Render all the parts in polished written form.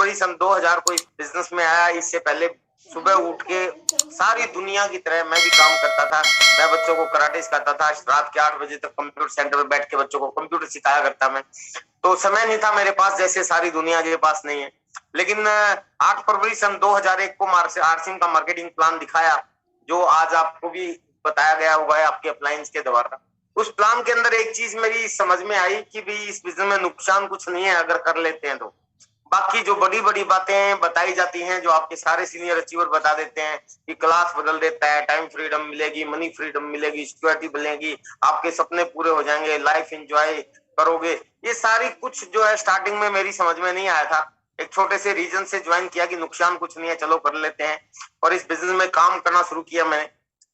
फरवरी सन 2000 को इस बिजनेस में आया। इससे पहले सुबह उठ के सारी दुनिया की तरह मैं भी काम करता था। मैं बच्चों को कराटे सिखाता था, रात के 8 बजे तक कंप्यूटर सेंटर में बैठ के बच्चों को कंप्यूटर सिखाया करता मैं। तो समय नहीं था मेरे पास, जैसे सारी दुनिया के पास नहीं है। लेकिन 8 फरवरी सन 2001 को आरसिम का मार्केटिंग प्लान दिखाया, जो आज आपको भी बताया गया होगा आपके अप्लायंस के द्वारा। उस प्लान के अंदर एक चीज मेरी समझ में आई कि भाई इस बिजनेस में नुकसान कुछ नहीं है अगर कर लेते हैं तो। बाकी जो बड़ी बड़ी बातें बताई जाती हैं, जो आपके सारे सीनियर अचीवर बता देते हैं कि क्लास बदल देता है, टाइम फ्रीडम मिलेगी, मनी फ्रीडम मिलेगी, सिक्योरिटी मिलेगी, आपके सपने पूरे हो जाएंगे, लाइफ एंजॉय करोगे, ये सारी कुछ जो है स्टार्टिंग में मेरी समझ में नहीं आया था। एक छोटे से रीजन से ज्वाइन किया कि नुकसान कुछ नहीं है, चलो कर लेते हैं, और इस बिजनेस में काम करना शुरू किया मैंने।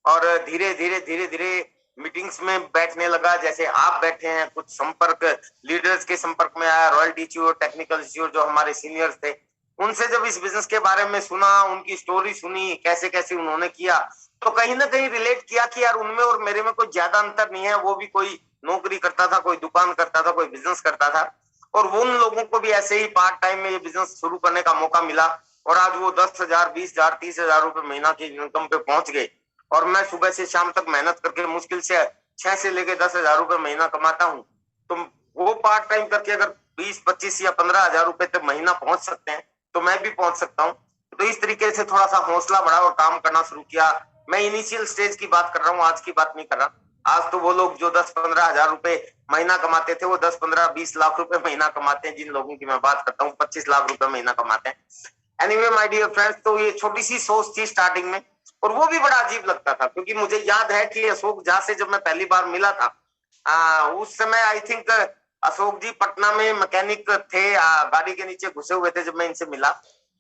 और धीरे धीरे धीरे धीरे मीटिंग्स में बैठने लगा, जैसे आप बैठे हैं, कुछ संपर्क लीडर्स के संपर्क में आया, रॉयल्टी इंस्टीट्यूट, टेक्निकल इंस्टीट्यूट, जो हमारे सीनियर्स थे, उनसे जब इस बिजनेस के बारे में सुना, उनकी स्टोरी सुनी, कैसे कैसे उन्होंने किया, तो कहीं ना कहीं रिलेट किया कि यार उनमें और मेरे में कोई ज्यादा अंतर नहीं है। वो भी कोई नौकरी करता था, कोई दुकान करता था, कोई बिजनेस करता था, और वो उन लोगों को भी ऐसे ही पार्ट टाइम में ये बिजनेस शुरू करने का मौका मिला, और आज वो 10,000, 20,000, 30,000 रुपए महीना की इनकम पे पहुंच गए। और मैं सुबह से शाम तक मेहनत करके मुश्किल से 6 से लेके 10,000 रुपए महीना कमाता हूँ। तो वो पार्ट टाइम करके अगर 20, 25 या 15,000 रुपए तक महीना पहुंच सकते हैं, तो मैं भी पहुंच सकता हूँ। तो इस तरीके से थोड़ा सा हौसला बढ़ा और काम करना शुरू किया। मैं इनिशियल स्टेज की बात कर रहा हूँ, आज की बात नहीं कर रहा। आज तो वो लोग जो 10-15,000 रुपए महीना कमाते थे, वो 10, 15, 20 लाख रुपए महीना कमाते हैं। जिन लोगों की मैं बात करता हूँ 25 लाख रुपए महीना कमाते हैं। एनीवे माय डियर फ्रेंड्स, तो ये छोटी सी सोच थी स्टार्टिंग में, और वो भी बड़ा अजीब लगता था, क्योंकि मुझे याद है कि अशोक झा से जब मैं पहली बार मिला था, उस समय आई थिंक अशोक जी पटना में मैकेनिक थे, गाड़ी के नीचे घुसे हुए थे जब मैं इनसे मिला।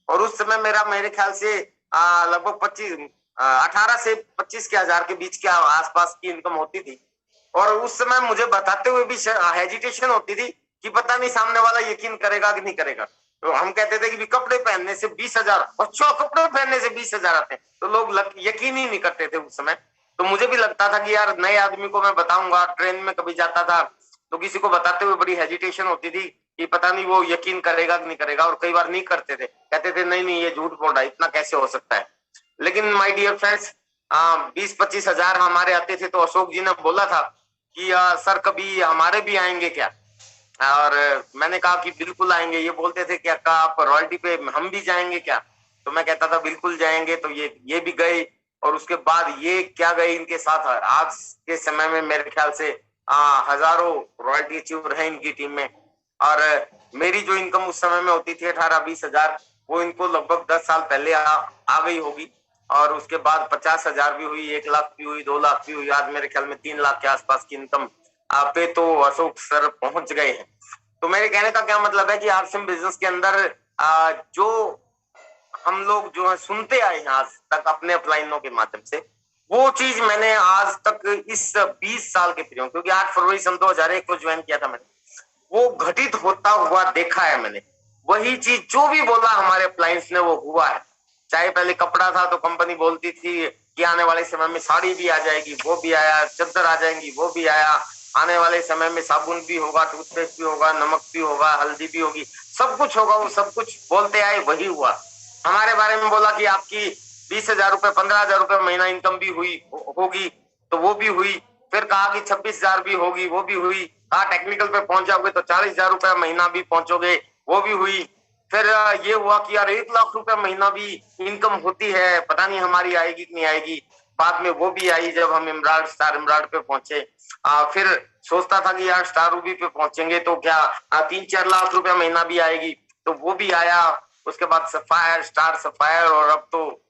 और उस समय मेरे ख्याल से लगभग 18 से 25 के हजार के बीच के आसपास की इनकम होती थी। और उस समय मुझे बताते हुए भी हेजिटेशन होती थी कि पता नहीं सामने वाला यकीन करेगा कि नहीं करेगा। तो हम कहते थे कि कपड़े पहनने से 20,000, अच्छा कपड़े पहनने से 20,000 आते हैं, तो लोग यकीन ही नहीं करते थे उस समय। तो मुझे भी लगता था कि यार नए आदमी को मैं बताऊंगा, ट्रेन में कभी जाता था तो किसी को बताते हुए बड़ी हेजिटेशन होती थी कि पता नहीं वो यकीन करेगा कि नहीं करेगा, और कई बार नहीं करते थे, कहते थे नहीं नहीं ये झूठ बोल रहा है, इतना कैसे हो सकता है। लेकिन माय डियर फ्रेंड्स, 20-25 हजार हमारे आते थे, तो अशोक जी ने बोला था कि सर कभी हमारे भी आएंगे क्या। और मैंने कहा कि बिल्कुल आएंगे। ये बोलते थे कि अक्का आप रॉयल्टी पे हम भी जाएंगे क्या, तो मैं कहता था बिल्कुल जाएंगे। तो ये भी गए, और उसके बाद ये क्या गए इनके साथ, आज के समय में मेरे ख्याल से हजारों रॉयल्टी अचीवर हैं इनकी टीम में। और मेरी जो इनकम उस समय में होती थी 18-20 हजार, वो इनको लगभग 10 साल पहले आ गई होगी। और उसके बाद 50,000 भी हुई, 1 लाख भी हुई, 2 लाख भी हुई, आज मेरे ख्याल में 3 लाख के आसपास की इनकम पे तो अशोक सर पहुंच गए हैं। तो मेरे कहने का क्या मतलब है कि आरसीएम बिजनेस के अंदर जो हम लोग जो है सुनते आए हैं आज तक अपने अपलाइनों के माध्यम से, वो चीज मैंने आज तक इस 20 साल के पीरियड, क्योंकि 8 फरवरी सन 2001 को ज्वाइन किया था मैंने, वो घटित होता हुआ देखा है मैंने। वही चीज जो भी बोला हमारे अप्लायंस ने वो हुआ है। चाहे पहले कपड़ा था तो कंपनी बोलती थी कि आने वाले समय में साड़ी भी आ जाएगी, वो भी आया, चद्दर आ जाएंगी, वो भी आया, आने वाले समय में साबुन भी होगा, टूथपेस्ट भी होगा, नमक भी होगा, हल्दी भी होगी, सब कुछ होगा। वो सब कुछ बोलते आए, वही हुआ। हमारे बारे में बोला कि आपकी 20,000 रुपए, 15,000 रुपए महीना इनकम भी हुई होगी, तो वो भी हुई। फिर कहा कि 26,000 भी होगी, वो भी हुई। कहा टेक्निकल पे पहुंच जाओगे तो 40,000 रुपए महीना भी पहुंचोगे, वो भी हुई। फिर ये हुआ कि यार 1 लाख रुपए महीना भी इनकम होती है, पता नहीं हमारी आएगी कि नहीं आएगी। बाद में वो भी आई जब हम इमराल्ड, स्टार इमराल्ड पे पहुंचे। फिर सोचता था कि यार स्टार रूबी पे पहुंचेंगे तो क्या 3-4 लाख रुपए महीना भी आएगी, तो वो भी आया। उसके बाद सफायर, स्टार सफायर, और अब तो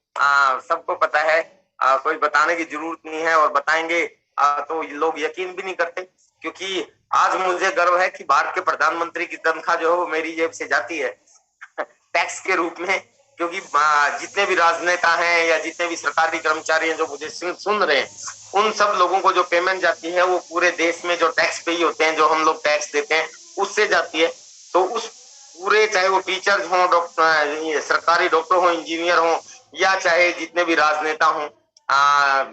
सबको पता है, कोई बताने की जरूरत नहीं है, और बताएंगे तो लोग यकीन भी नहीं करते। क्योंकि आज मुझे गर्व है कि भारत के प्रधानमंत्री की तनख्वाह जो है वो मेरी जेब से जाती है टैक्स के रूप में। क्योंकि जितने भी राजनेता हैं या जितने भी सरकारी कर्मचारी हैं जो मुझे सुन रहे हैं, उन सब लोगों को जो पेमेंट जाती है वो पूरे देश में जो टैक्स पेई होते हैं, जो हम लोग टैक्स देते हैं, उससे जाती है। तो उस पूरे, चाहे वो टीचर्स हों, डॉक्टर, सरकारी डॉक्टर हो, इंजीनियर हो, या चाहे जितने भी राजनेता हों,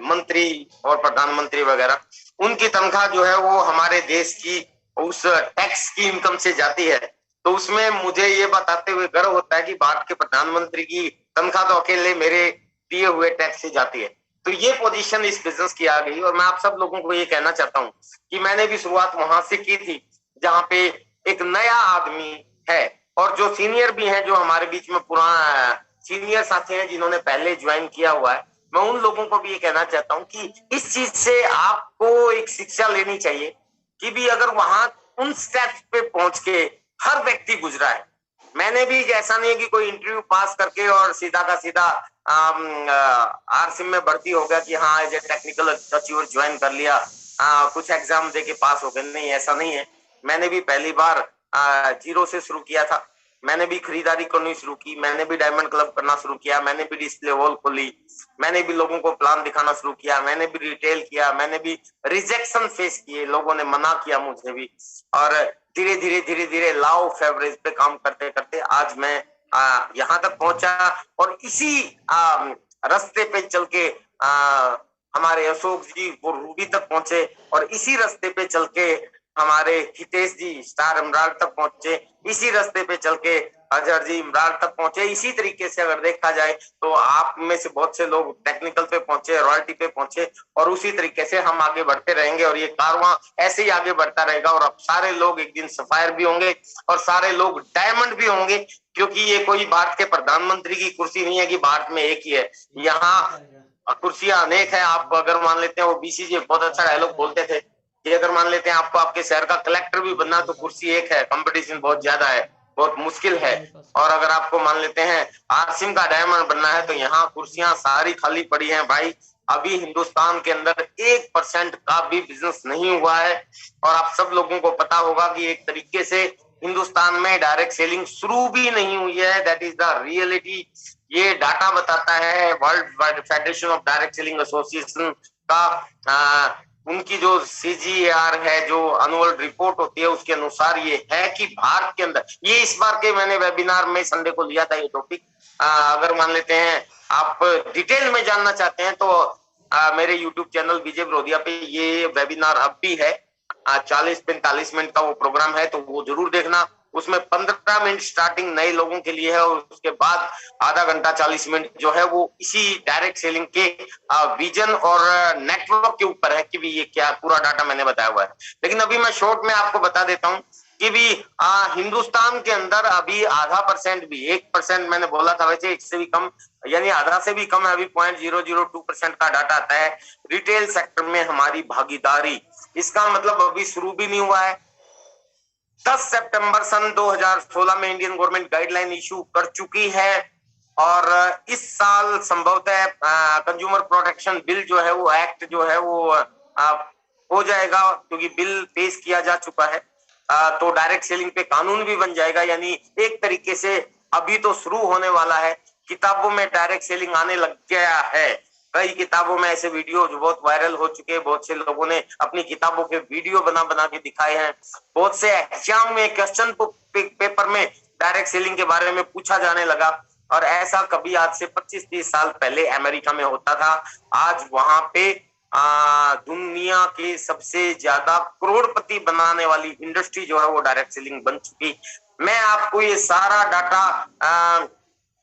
मंत्री और प्रधानमंत्री वगैरह, उनकी तनख्वाह जो है वो हमारे देश की उस टैक्स की इनकम से जाती है। तो उसमें मुझे ये बताते हुए गर्व होता है कि भारत के प्रधानमंत्री की तनख्वाह तो अकेले मेरे दिए हुए टैक्स से जाती है। तो ये पोजीशन इस बिजनेस की आ गई। और मैं आप सब लोगों को ये कहना चाहता हूँ कि मैंने भी शुरुआत वहां से की थी जहाँ पे एक नया आदमी है, और जो सीनियर भी हैं, जो हमारे बीच में पुराना सीनियर साथी हैं जिन्होंने पहले ज्वाइन किया हुआ है, मैं उन लोगों को भी ये कहना चाहता हूँ कि इस चीज से आपको एक शिक्षा लेनी चाहिए कि भी अगर वहां उन स्टेप्स पे पहुंच के हर व्यक्ति गुजरा है। मैंने भी, ऐसा नहीं है कि कोई इंटरव्यू पास करके और सीधा का सीधा आरसिम में भर्ती हो गया कि हाँ as a technical achiever join कर लिया, कुछ एग्जाम दे के पास हो गए। नहीं, ऐसा नहीं है। मैंने भी पहली बार जीरो से शुरू किया था। मैंने भी खरीदारी करनी शुरू की, मैंने भी डायमंड क्लब करना शुरू किया, मैंने भी डिस्प्ले वॉल खोली, मैंने भी लोगों को प्लान दिखाना शुरू किया, मैंने भी रिटेल किया, मैंने भी रिजेक्शन फेस किए, लोगों ने मना किया मुझे भी। और धीरे धीरे धीरे धीरे लॉ ऑफ एवरेज पे काम करते करते आज मैं यहाँ तक पहुंचा। और इसी रास्ते पे चल के हमारे अशोक जी वो रूबी तक पहुंचे, और इसी रास्ते पे चल के हमारे हितेश जी स्टार इमरान तक पहुंचे, इसी रास्ते पे चल के अजहर जी इमरान तक पहुंचे। इसी तरीके से अगर देखा जाए तो आप में से बहुत से लोग टेक्निकल पे पहुंचे, रॉयल्टी पे पहुंचे, और उसी तरीके से हम आगे बढ़ते रहेंगे और ये कारवां ऐसे ही आगे बढ़ता रहेगा। और अब सारे लोग एक दिन सफायर भी होंगे और सारे लोग डायमंड भी होंगे, क्योंकि ये कोई भारत के प्रधानमंत्री की कुर्सी नहीं है कि भारत में एक ही है। यहाँ कुर्सियां अनेक है। आप अगर मान लेते हैं, वो बीसीजी बहुत अच्छा डायलॉग बोलते थे कि अगर मान लेते हैं आपको आपके शहर का कलेक्टर भी बनना तो कुर्सी एक है, कंपटीशन बहुत ज्यादा है, बहुत मुश्किल है। और अगर आपको मान लेते हैं आसिम का डायमंड बनना है तो यहाँ कुर्सियां सारी खाली पड़ी हैं भाई। अभी हिंदुस्तान के अंदर 1% का भी बिजनेस नहीं हुआ है। और आप सब लोगों को पता होगा कि एक तरीके से हिंदुस्तान में डायरेक्ट सेलिंग शुरू भी नहीं हुई है। That is the reality. ये डाटा बताता है world federation of direct selling association का। उनकी जो सीजीआर है, जो एनुअल रिपोर्ट होती है, उसके अनुसार ये है कि भारत के अंदर, ये इस बार के मैंने वेबिनार में संडे को लिया था ये टॉपिक। अगर मान लेते हैं आप डिटेल में जानना चाहते हैं तो मेरे यूट्यूब चैनल विजय बरोदिया पे ये वेबिनार अब भी है। 40-45 मिनट का वो प्रोग्राम है, तो वो जरूर देखना। उसमें 15 मिनट स्टार्टिंग नए लोगों के लिए है, और उसके बाद आधा घंटा 40 मिनट जो है वो इसी डायरेक्ट सेलिंग के विजन और नेटवर्क के ऊपर है कि भी ये क्या पूरा डाटा मैंने बताया हुआ है। लेकिन अभी मैं शॉर्ट में आपको बता देता हूँ कि भी हिंदुस्तान के अंदर अभी आधा परसेंट भी, 1% मैंने बोला था, वैसे इससे भी कम, यानी आधा से भी कम है, अभी 0.002% का डाटा आता है रिटेल सेक्टर में हमारी भागीदारी। इसका मतलब अभी शुरू भी नहीं हुआ है। 10 सितंबर सन 2016 में इंडियन गवर्नमेंट गाइडलाइन इशू कर चुकी है, और इस साल संभवतः कंज्यूमर प्रोटेक्शन बिल जो है वो एक्ट जो है वो हो जाएगा, क्योंकि बिल पेश किया जा चुका है। तो डायरेक्ट सेलिंग पे कानून भी बन जाएगा। यानी एक तरीके से अभी तो शुरू होने वाला है, किताबों में डायरेक्ट सेलिंग आने लग गया है। कई किताबों में ऐसे वीडियो जो बहुत वायरल हो चुके हैं, बहुत से लोगों ने अपनी किताबों के वीडियो बना बना के दिखाए हैं। बहुत से एग्जाम में क्वेश्चन पेपर में डायरेक्ट सेलिंग के बारे में पूछा जाने लगा, और ऐसा कभी आज से 25-30 साल पहले अमेरिका में होता था। आज वहां पे दुनिया के सबसे ज्यादा करोड़पति बनाने वाली इंडस्ट्री जो है वो डायरेक्ट सेलिंग बन चुकी। मैं आपको ये सारा डाटा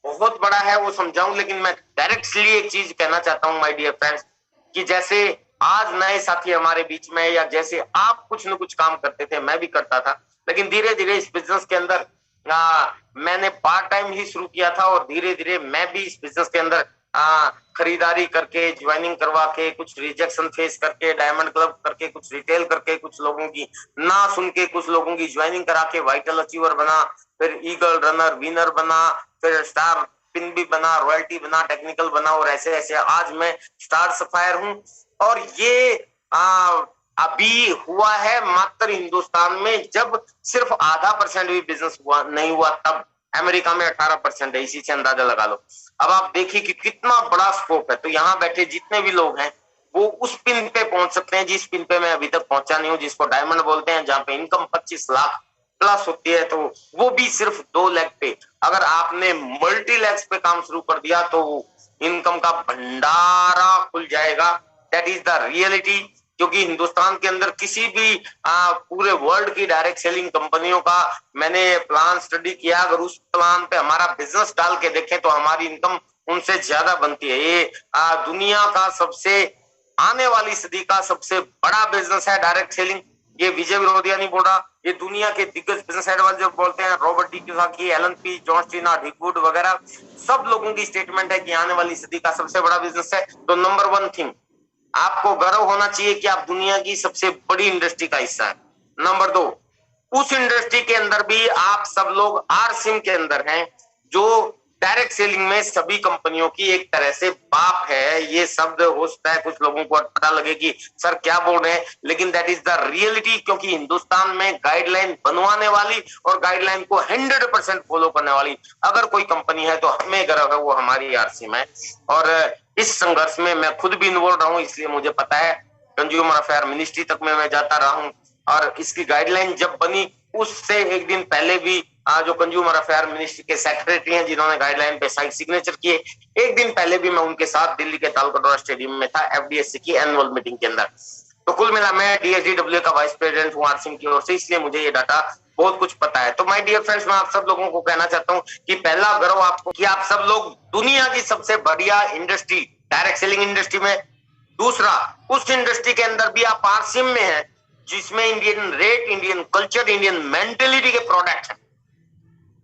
बहुत बड़ा है वो समझाऊं, लेकिन मैं डायरेक्टली एक चीज कहना चाहता हूं माय डियर फ्रेंड्स, कि जैसे आज नए साथी हमारे बीच में, या जैसे आप कुछ न कुछ काम करते थे, मैं भी करता था, लेकिन धीरे धीरे इस बिजनेस के अंदर मैंने पार्ट टाइम ही शुरू किया था, और धीरे धीरे मैं भी इस बिजनेस के अंदर खरीदारी करके, ज्वाइनिंग करवा के, कुछ रिजेक्शन फेस करके, डायमंड क्लब करके, कुछ रिटेल करके, कुछ लोगों की ना सुन के, कुछ लोगों की ज्वाइनिंग करा के वाइटल अचीवर बना, फिर ईगल रनर विनर बना, फिर स्टार पिन भी बना, रॉयल्टी बना, टेक्निकल बना, और ऐसे ऐसे आज मैं स्टार सफायर हूं। और ये अभी हुआ है मात्र हिंदुस्तान में, जब सिर्फ आधा % भी बिजनेस हुआ नहीं हुआ, तब अमेरिका में 18% है। इसी से अंदाजा लगा लो। अब आप देखिए कि कितना बड़ा स्कोप है। तो यहाँ बैठे जितने भी लोग हैं वो उस पिन पे पहुंच सकते हैं जिस पिन पे मैं अभी तक पहुंचा नहीं हूँ, जिसको डायमंड बोलते हैं, जहाँ पे इनकम 25 लाख प्लस होती है, तो वो भी सिर्फ 2 लेग पे। अगर आपने मल्टी लेग्स पे काम शुरू कर दिया तो इनकम का भंडारा खुल जाएगा। That is the reality. क्योंकि हिंदुस्तान के अंदर किसी भी पूरे वर्ल्ड की डायरेक्ट सेलिंग कंपनियों का मैंने प्लान स्टडी किया, अगर उस प्लान पे हमारा बिजनेस डाल के देखें तो हमारी इनकम उनसे ज्यादा बनती है। ये दुनिया का सबसे आने वाली सदी का सबसे बड़ा बिजनेस है डायरेक्ट सेलिंग। ये विजय विरोधिया नहीं बोल रहा, ये दुनिया के दिग्गज बिजनेस एडवाइजर बोलते हैं, Robert D Kiyosaki, Alan P, John स्टीना, डिकवुड वगैरह सब लोगों की स्टेटमेंट है कि आने वाली सदी का सबसे बड़ा बिजनेस है। तो नंबर वन थिंग, आपको गर्व होना चाहिए कि आप दुनिया की सबसे बड़ी इंडस्ट्री का हिस्सा है। नंबर दो, उस इंडस्ट्री के अंदर भी आप सब लोग आरसिम के अंदर हैं, जो डायरेक्ट सेलिंग में सभी कंपनियों की एक तरह से बाप है। ये शब्द हो सकता है कुछ लोगों को पता लगे कि सर क्या बोल रहे हैं, लेकिन दैट इज द रियलिटी, क्योंकि हिंदुस्तान में गाइडलाइन बनवाने वाली और गाइडलाइन को 100% फॉलो करने वाली अगर कोई कंपनी है तो हमें गर्व है, वो हमारी आरसिम है। और इस संघर्ष में मैं खुद भी इन्वॉल्व रहा हूं, इसलिए मुझे पता है। कंज्यूमर अफेयर मिनिस्ट्री तक में मैं जाता रहा हूं, और इसकी गाइडलाइन जब बनी उससे एक दिन पहले भी जो कंज्यूमर अफेयर मिनिस्ट्री के सेक्रेटरी हैं जिन्होंने गाइडलाइन पे साइन सिग्नेचर किए, एक दिन पहले भी मैं उनके साथ दिल्ली के तालकटोरा स्टेडियम में था एफडीएससी की एनुअल मीटिंग के अंदर। तो कुल मिला मैं डीएसडीडब्ल्यू का वाइस प्रेसिडेंट हूँ आरसिम की ओर से, इसलिए मुझे ये डाटा बहुत कुछ पता है। तो माय डियर फ्रेंड्स, मैं आप सब लोगों को कहना चाहता हूँ कि पहला गर्व आपको कि आप सब लोग दुनिया की सबसे बढ़िया इंडस्ट्री डायरेक्ट सेलिंग इंडस्ट्री में, दूसरा उस इंडस्ट्री के अंदर भी आप आरसिम में है जिसमें Indian rate, Indian culture, Indian mentality के प्रोडक्ट है,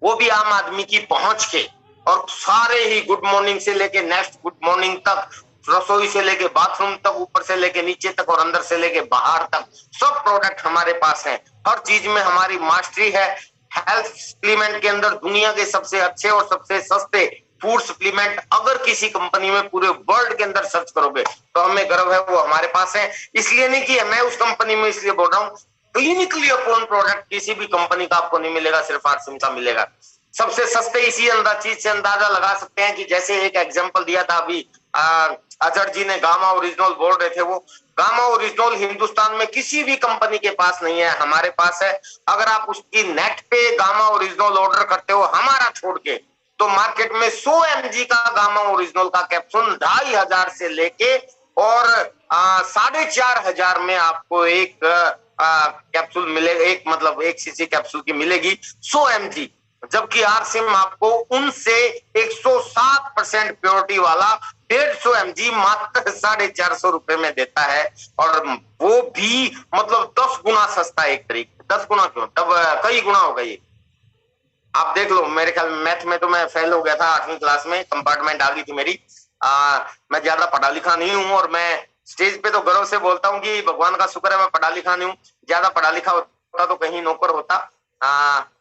वो भी आम आदमी की पहुंच के, और सारे ही गुड मॉर्निंग से लेके नेक्स्ट गुड मॉर्निंग तक, रसोई से लेके बाथरूम तक, ऊपर से लेके नीचे तक और अंदर से लेके बाहर तक सब प्रोडक्ट हमारे पास हैं। हर चीज में हमारी मास्टरी है। हेल्थ सप्लीमेंट के अंदर दुनिया के सबसे अच्छे और सबसे सस्ते फूड सप्लीमेंट अगर किसी कंपनी में पूरे वर्ल्ड के अंदर सर्च करोगे तो हमें गर्व है, वो हमारे पास है। इसलिए नहीं कि मैं उस कंपनी में इसलिए बोल रहा हूँ, क्लिनिकली अपोन प्रोडक्ट किसी भी कंपनी का आपको नहीं मिलेगा, सिर्फ आरसिम का मिलेगा। सबसे सस्ते इसी चीज से अंदाजा लगा सकते हैं कि जैसे एक एग्जांपल दिया था अभी अजहर जी ने, गामा ओरिजिनल बोल रहे थे, वो गामा ओरिजिनल हिंदुस्तान में किसी भी कंपनी के पास नहीं है, हमारे पास है। अगर आप उसकी नेट पे गामा ओरिजिनल ऑर्डर करते हो हमारा छोड़ के, तो मार्केट में 100 mg का गामा ओरिजिनल का कैप्सूल 2500 से लेके और 4500 में आपको एक कैप्सूल मिलेगा, एक मतलब एक सीसी कैप्सूल की मिलेगी 100 mg, जबकि आरसिम आपको उनसे 107% प्योरिटी वाला 150 mg मात्र 450 रुपए में देता है, और वो भी मतलब 10 गुना सस्ता। एक तरीके 10 गुना क्यों, तब कई गुना हो गई। आप देख लो, मेरे ख्याल मैथ में तो मैं फेल हो गया था 8वीं क्लास में, कंपार्टमेंट आ गई थी मेरी। मैं ज्यादा पढ़ा लिखा नहीं हूँ, और मैं स्टेज पे तो गर्व से बोलता हूँ कि भगवान का शुक्र है मैं पढ़ा लिखा नहीं हूँ। ज्यादा पढ़ा लिखा होता तो कहीं नौकर होता,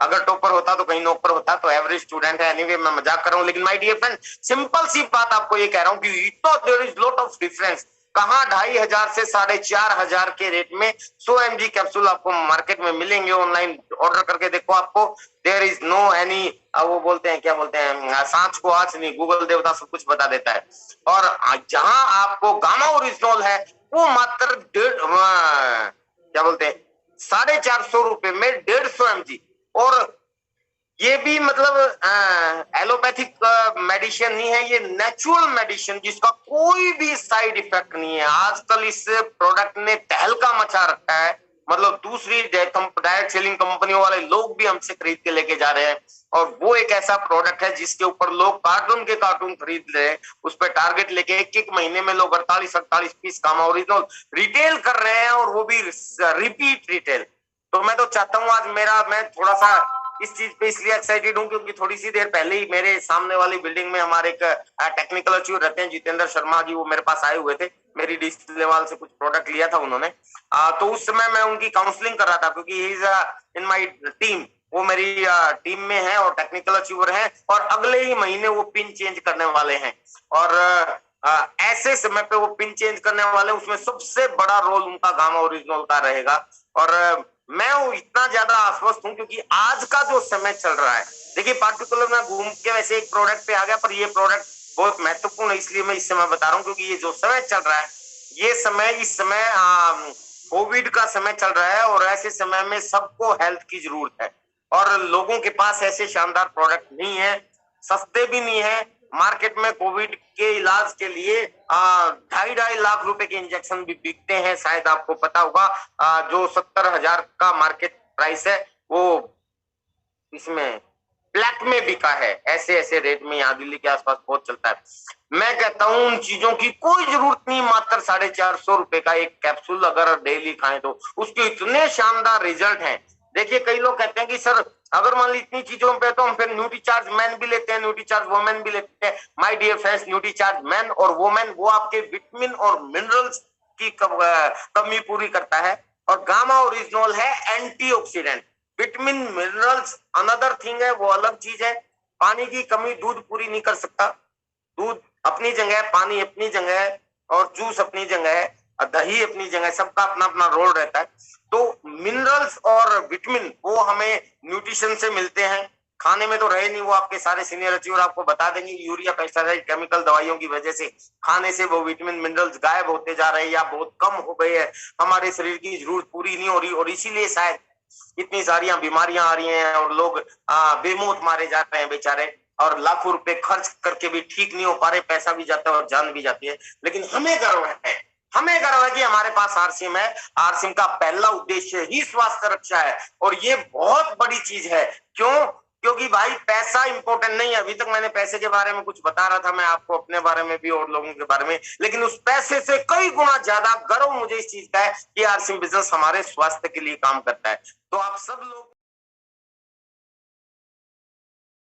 अगर टॉपर होता तो कहीं नौकर होता। तो एवरेज स्टूडेंट है। एनीवे, मैं मजाक कर रहा हूँ, लेकिन माय डियर फ्रेंड सिंपल सी बात आपको ये कह रहा हूँ कि तो there is lot of difference. कहाँ 2500 से 4500 के रेट में 100 mg कैप्सूल आपको मार्केट में मिलेंगे। ऑनलाइन ऑर्डर करके देखो, आपको देयर इज नो एनी, वो बोलते हैं क्या बोलते हैं, सांच को आंच नहीं, गूगल देवता सब कुछ बता देता है। और जहां आपको गामा ओरिजिनल है वो मात्र क्या बोलते हैं 450 रुपए में 150 mg, और ये भी मतलब एलोपैथिक मेडिसिन नहीं है, ये नेचुरल मेडिसिन जिसका कोई भी साइड इफेक्ट नहीं है। आजकल इस प्रोडक्ट ने तहलका मचा रखा है, मतलब दूसरी डायरेक्ट सेलिंग कंपनियों वाले लोग भी हमसे खरीद के लेके जा रहे हैं, और वो एक ऐसा प्रोडक्ट है जिसके ऊपर लोग कार्टून के कार्टून खरीद रहे हैं। उस पर टारगेट लेके एक महीने में लोग 48 पीस गामा ओरिजिनल रिटेल कर रहे हैं, और वो भी रिपीट रिटेल। तो मैं तो चाहता हूँ आज मैं थोड़ा सा इस चीज पे इसलिए एक्साइटेड हूँ क्योंकि थोड़ी सी देर पहले ही मेरे सामने वाली बिल्डिंग में हमारे एक टेक्निकल अचीवर रहते हैं जितेंद्र शर्मा जी, वो मेरे पास आए हुए थे। मेरी डिस्प्लेवाल से कुछ प्रोडक्ट लिया था उन्होंने, तो उस समय मैं उनकी काउंसलिंग कर रहा था क्योंकि he is in my team, वो मेरी टीम में है और टेक्निकल अचीवर है, और अगले ही महीने वो पिन चेंज करने वाले हैं। और ऐसे समय पे वो पिन चेंज करने वाले, उसमें सबसे बड़ा रोल उनका गामा ओरिजिनल का रहेगा। और मैं वो इतना ज्यादा आश्वस्त हूँ क्योंकि आज का जो समय चल रहा है, देखिए पार्टिकुलर मैं घूम के वैसे एक प्रोडक्ट पे आ गया, पर ये प्रोडक्ट बहुत महत्वपूर्ण है, इसलिए मैं इस समय बता रहा हूँ क्योंकि ये जो समय चल रहा है, ये समय इस समय कोविड का समय चल रहा है, और ऐसे समय में सबको हेल्थ की जरूरत है, और लोगों के पास ऐसे शानदार प्रोडक्ट नहीं है, सस्ते भी नहीं है, मार्केट में कोविड के इलाज के लिए 2.5 लाख रुपए के इंजेक्शन भी बिकते हैं, शायद आपको पता होगा। जो 70,000 का मार्केट प्राइस है वो इसमें ब्लैक में बिका है। ऐसे ऐसे रेट में यहाँ दिल्ली के आसपास बहुत चलता है। मैं कहता हूं उन चीजों की कोई जरूरत नहीं। मात्र 450 रुपए का एक कैप्सूल अगर डेली खाएं तो उसके इतने शानदार रिजल्ट हैं। देखिए कई लोग कहते हैं कि सर अगर मान ली इतनी चीजों पे तो हम फिर न्यूट्रीचार्ज मैन भी लेते हैं, न्यूट्रीचार्ज वोमेन भी लेते हैं। My dear friends, Nutricharge man और वोमेन वो आपके विटामिन और मिनरल्स की कमी पूरी करता है, और गामा ओरिजिनल है antioxidant. Vitamin minerals another thing है, वो अलग चीज है। पानी की कमी दूध पूरी नहीं कर सकता। दूध अपनी जगह है, पानी अपनी जगह है, और जूस अपनी जगह है, दही अपनी जगह है, सबका अपना अपना रोल रहता है। तो मिनरल्स और विटामिन वो हमें न्यूट्रिशन से मिलते हैं, खाने में तो रहे नहीं। वो आपके सारे सीनियर अचीवर आपको बता देंगे यूरिया पेस्टिसाइड केमिकल दवाइयों की वजह से खाने से वो विटामिन मिनरल्स गायब होते जा रहे हैं या बहुत कम हो गए हैं। हमारे शरीर की जरूरत पूरी नहीं हो रही, और इसीलिए शायद इतनी सारी बीमारियां आ रही हैं और लोग बेमौत मारे जाते हैं बेचारे, और लाखों रुपए खर्च करके भी ठीक नहीं हो पा रहे। पैसा भी जाता है और जान भी जाती है। लेकिन हमें गर्व है, हमें गर्व है कि हमारे पास आरसीएम है। आरसीएम का पहला उद्देश्य ही स्वास्थ्य रक्षा है, और ये बहुत बड़ी चीज है। क्यों? क्योंकि भाई पैसा इंपॉर्टेंट नहीं है। अभी तक मैंने पैसे के बारे में कुछ बता रहा था, मैं आपको अपने बारे में भी और लोगों के बारे में, लेकिन उस पैसे से कई गुना ज्यादा गर्व मुझे इस चीज का है कि आरसीएम बिजनेस हमारे स्वास्थ्य के लिए काम करता है। तो आप सब लोग